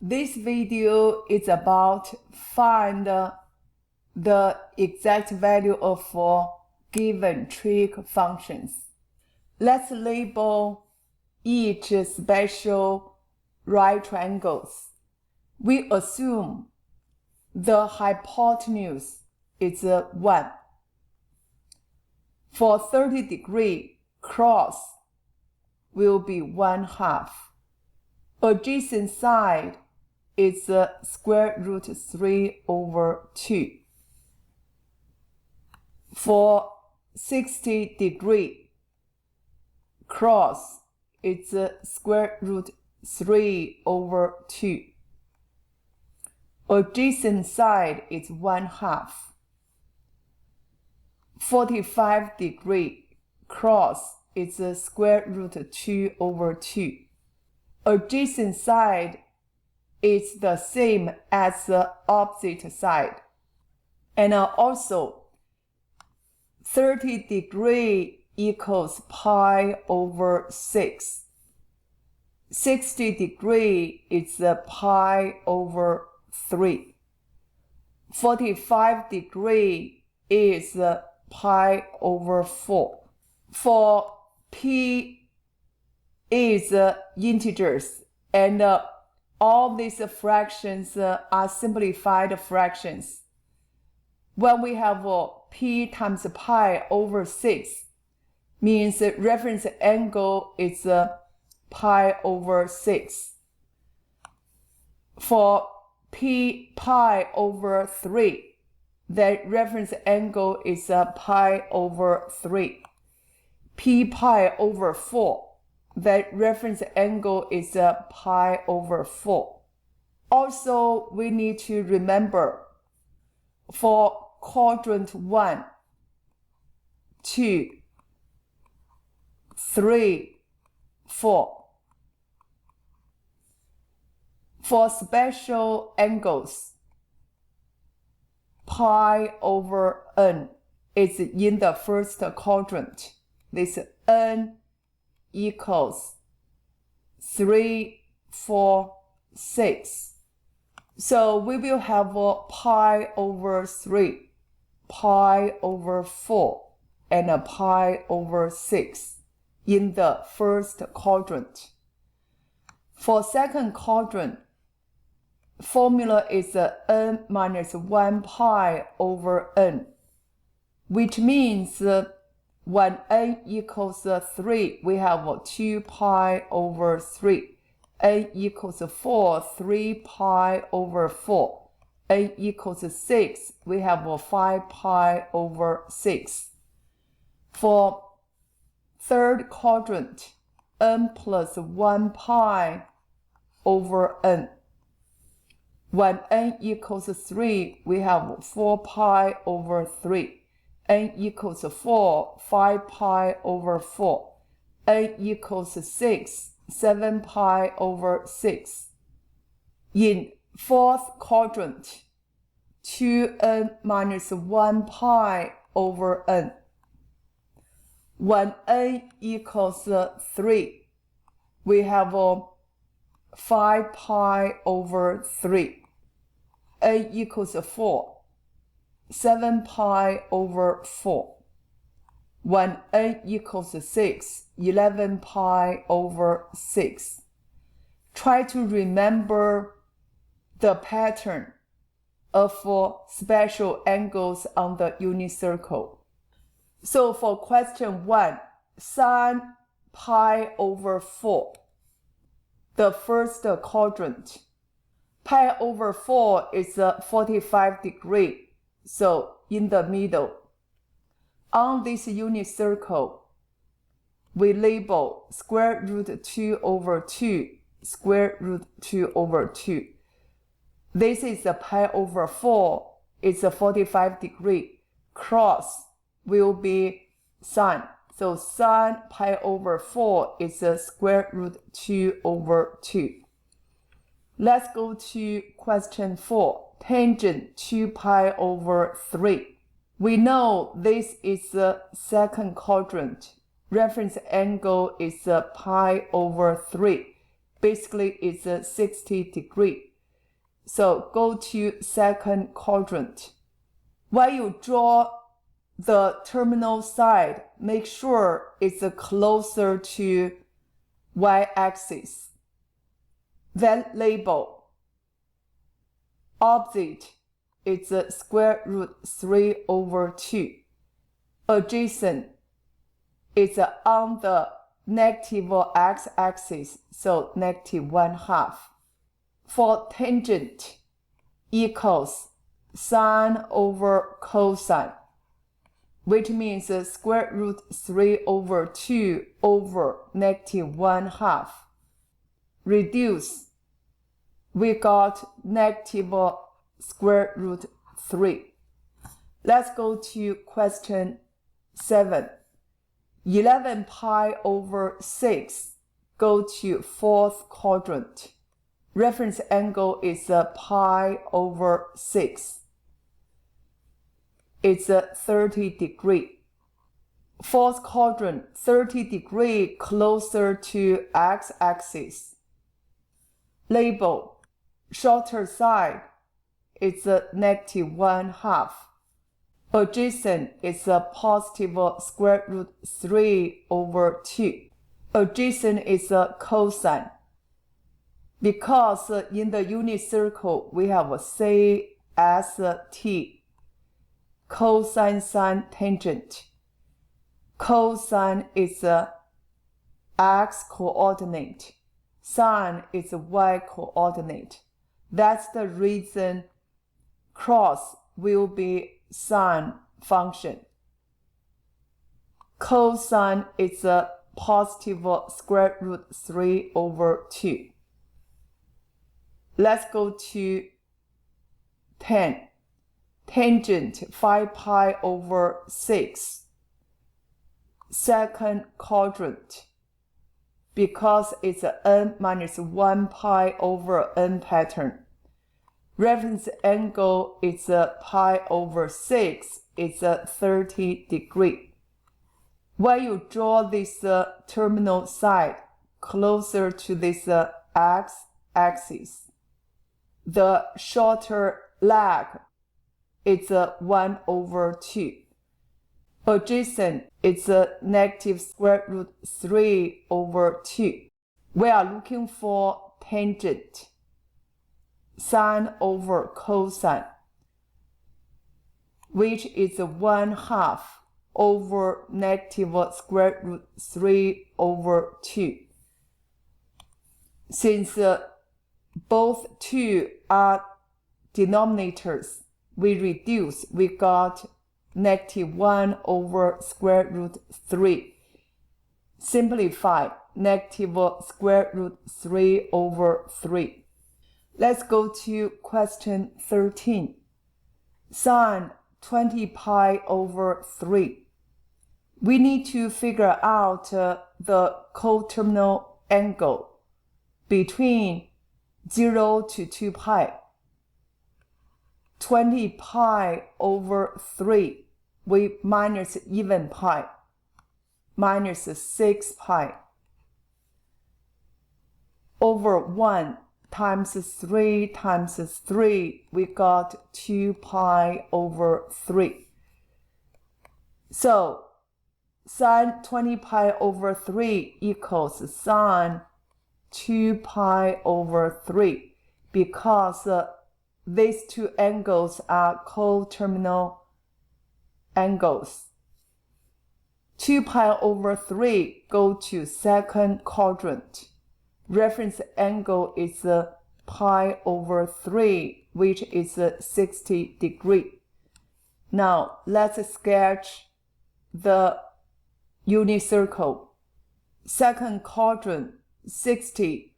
This video is about find the exact value of given trig functions. Let's label each special right triangles. We assume the hypotenuse is 1. For 30-degree, cross will be 1/2. Adjacent side is square root 3/2. For 60-degree, cross is square root 3/2. Adjacent side is 1/2. 45-degree, cross is square root 2/2. Adjacent side is the same as the opposite side. And also, 30-degree equals pi/6. 60-degree is pi/3. 45-degree is pi/4. For p is integers, and all these fractions are simplified fractions. When we have p times pi/6, means reference angle is pi/6. For p pi/3, the reference angle is pi/3. P pi/4, the reference angle is pi/4. Also, we need to remember for quadrant 1, 2, 3, 4. For special angles, pi/n is in the first quadrant. This n equals 3, 4, 6. So we will have pi/3, pi/4, and pi/6 in the first quadrant. For second quadrant, formula is n minus 1 pi/n, which means when n equals 3, we have 2 pi/3. n equals 4, 3 pi/4. n equals 6, we have 5 pi/6. For third quadrant, n plus 1 pi/n. When n equals 3, we have 4 pi/3. n equals 4, 5 pi/4. n equals 6, 7 pi/6. In fourth quadrant, 2n minus 1 pi/n. When n equals 3, we have 5 pi/3. n equals 4, 7 pi/4. When n equals 6, 11 pi/6. Try to remember the pattern of special angles on the unit circle. So for question 1, sin pi/4, the first quadrant. Pi/4 is 45-degree, so in the middle. On this unit circle, we label square root 2/2, square root 2/2. This is the pi/4, it's a 45-degree. Cross will be sin. So sin pi/4 is a square root 2/2. Let's go to question 4, tangent 2 pi/3. We know this is the second quadrant. Reference angle is pi/3. Basically, it's 60 degrees. So go to second quadrant. When you draw the terminal side, make sure it's closer to y-axis. Then label. Opposite is square root 3 over 2. Adjacent is on the negative x-axis, so negative 1/2. For tangent equals sine over cosine, which means square root 3 over 2 over negative 1/2. Reduce, we got negative square root 3. Let's go to question 7. 11 pi over 6. Go to fourth quadrant. Reference angle is pi over 6. It's 30 degree. Fourth quadrant, 30 degree closer to x-axis. Label, shorter side, it's negative 1/2. Adjacent is positive square root 3 over 2. Adjacent is cosine. Because in the unit circle we have CST, cosine sine tangent. Cosine is x coordinate. Sine is y coordinate. That's the reason cross will be sine function. Cosine is positive square root 3 over 2. Let's go to 10. Tangent 5 pi over 6. Second quadrant. Because it's n minus 1 pi over n pattern. Reference angle is pi over 6. It's 30 degree. When you draw this terminal side closer to this x-axis, the shorter leg is 1 over 2. Adjacent is negative square root 3 over 2. We are looking for tangent. Sine over cosine, which is 1/2 over negative square root 3 over 2. Since both 2 are denominators, we reduce, we got negative 1 over square root 3. Simplify, negative square root 3 over 3. Let's go to question 13. Sine 20 pi over 3. We need to figure out the coterminal angle between 0 to 2 pi. 20 pi over 3, we minus even pi, minus 6 pi. Over 1 times 3 times 3, we got 2 pi over 3. So, sine 20 pi over 3 equals sine 2 pi over 3, because these two angles are coterminal angles. 2 pi over 3 go to second quadrant. Reference angle is pi over 3, which is 60 degree. Now let's sketch the unit circle. Second quadrant, 60.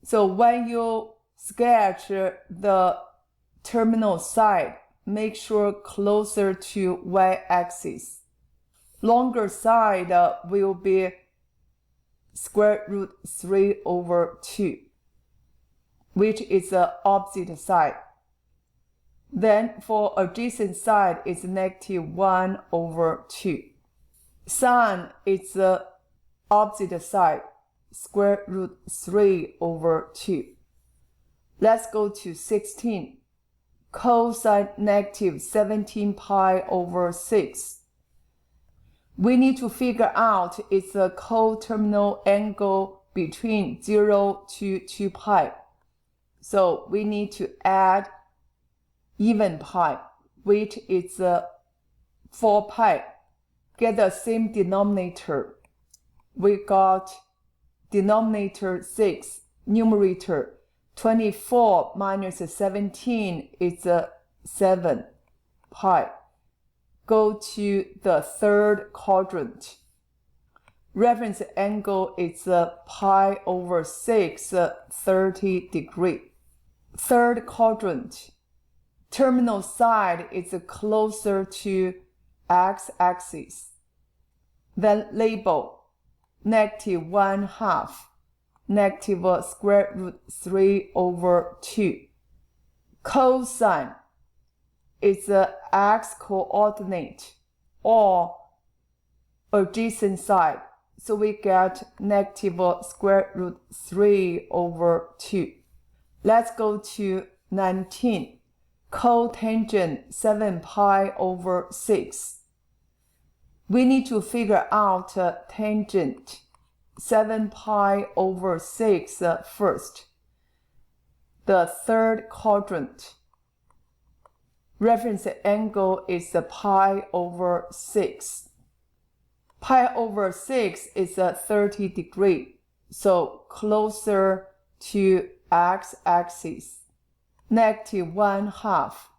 So when you sketch the terminal side, make sure closer to y-axis. Longer side will be square root 3 over 2, which is the opposite side. Then for adjacent side, it's negative 1 over 2. Sine is the opposite side, square root 3 over 2. Let's go to 16. Cosine negative 17 pi over 6. We need to figure out its coterminal angle between 0 to 2 pi. So we need to add even pi, which is 4 pi. Get the same denominator. We got denominator 6, numerator 24 minus 17 is 7 pi. Go to the third quadrant. Reference angle is pi over 6, 30 degree. Third quadrant. Terminal side is closer to x-axis. Then label negative 1/2, negative square root 3 over 2. Cosine is the x coordinate or adjacent side. So we get negative square root 3 over 2. Let's go to 19. Cotangent 7 pi over 6. We need to figure out tangent 7 pi over 6 first. The third quadrant. Reference angle is pi over 6. Pi over 6 is 30 degree, so closer to x-axis. Negative 1/2,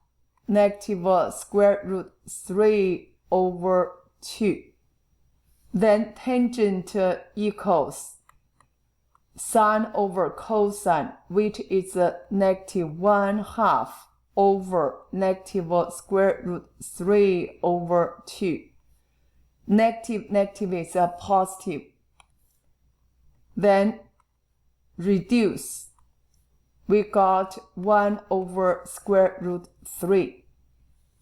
negative square root 3 over 2. Then tangent equals sine over cosine, which is negative 1/2 over negative square root 3 over 2. Negative is positive. Then reduce. We got 1 over square root 3.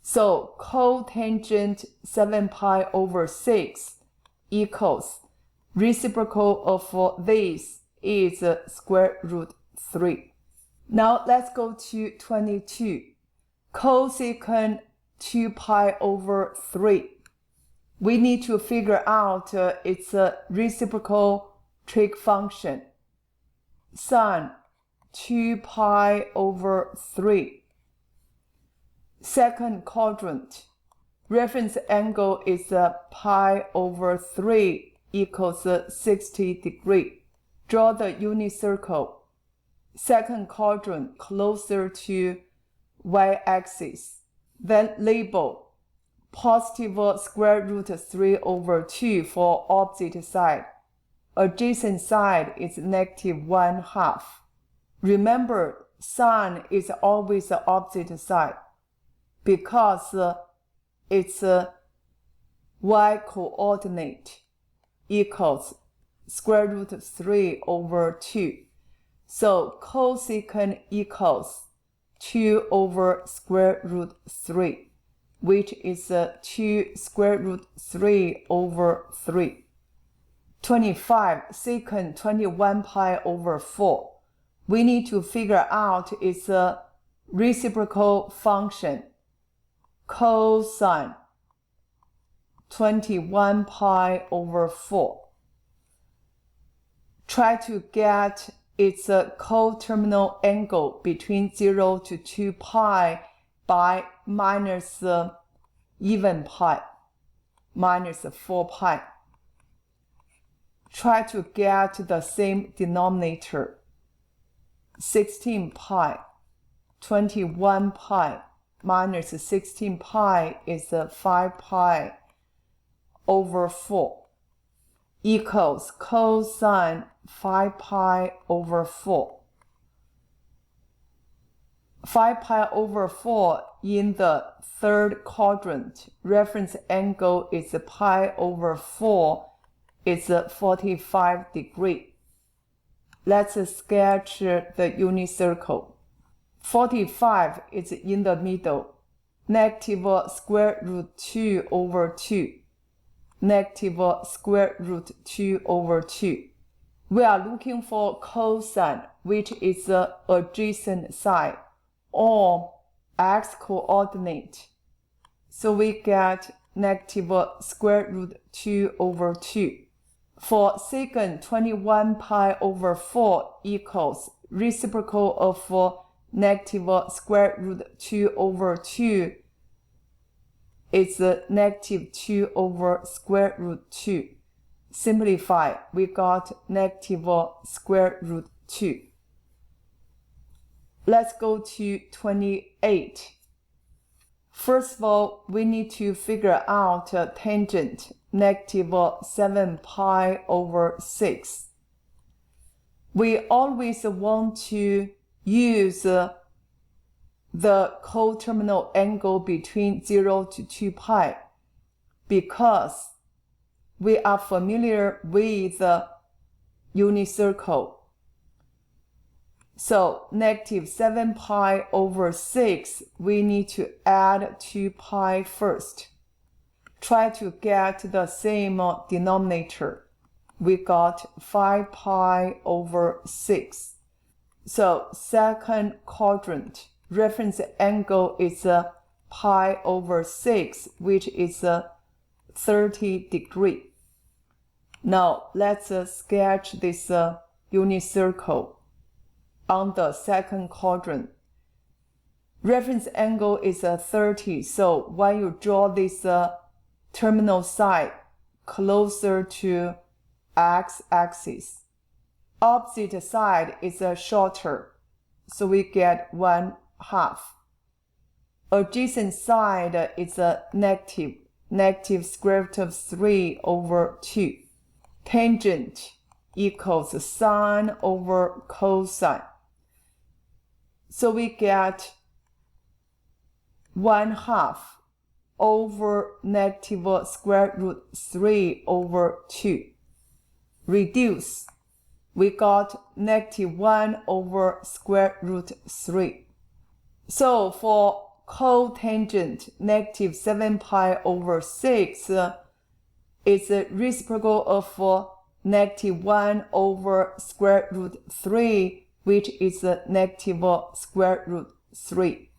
So cotangent 7 pi over 6 equals reciprocal of this is square root 3. Now let's go to 22. Cosecant 2 pi over 3. We need to figure out its reciprocal trig function. Sine 2 pi over 3. Second quadrant. Reference angle is pi over 3 equals 60 degree. Draw the unit circle. Second quadrant closer to y-axis. Then label positive square root 3 over 2 for opposite side. Adjacent side is negative 1/2. Remember, sine is always the opposite side because its y coordinate equals square root 3 over 2. So cosecant equals 2 over square root 3, which is 2 square root 3 over 3. 25, secant 21 pi over 4. We need to figure out its reciprocal function. Cosine 21 pi over 4. Try to get its coterminal angle between 0 to 2 pi by minus even pi, minus 4 pi. Try to get the same denominator. 16 pi, 21 pi minus 16 pi is 5 pi over 4 equals cosine 5 pi over 4. 5 pi over 4 in the third quadrant. Reference angle is pi over 4. It's 45 degree. Let's sketch the unit circle. 45 is in the middle. Negative square root 2 over 2. Negative square root 2 over 2. We are looking for cosine, which is the adjacent side, or x coordinate. So we get negative square root 2 over 2. For secant 21 pi over 4 equals reciprocal of negative square root 2 over 2 is negative 2 over square root 2. Simplify, we got negative square root 2. Let's go to 28. First of all, we need to figure out tangent negative 7 pi over 6. We always want to use the coterminal angle between 0 to 2 pi because we are familiar with the unit circle. So negative 7 pi over 6, we need to add 2 pi first. Try to get the same denominator. We got 5 pi over 6. So second quadrant, reference angle is pi over 6, which is 30 degrees. Now let's sketch this unit circle on the second quadrant. Reference angle is 30, so when you draw this terminal side closer to x-axis, opposite side is shorter, so we get 1/2. Adjacent side is negative square root of 3 over 2. Tangent equals sine over cosine. So we get 1/2 over negative square root 3 over 2. Reduce, we got negative 1 over square root 3. So for cotangent negative 7 pi over 6 is reciprocal of negative 1 over square root 3, which is negative square root 3.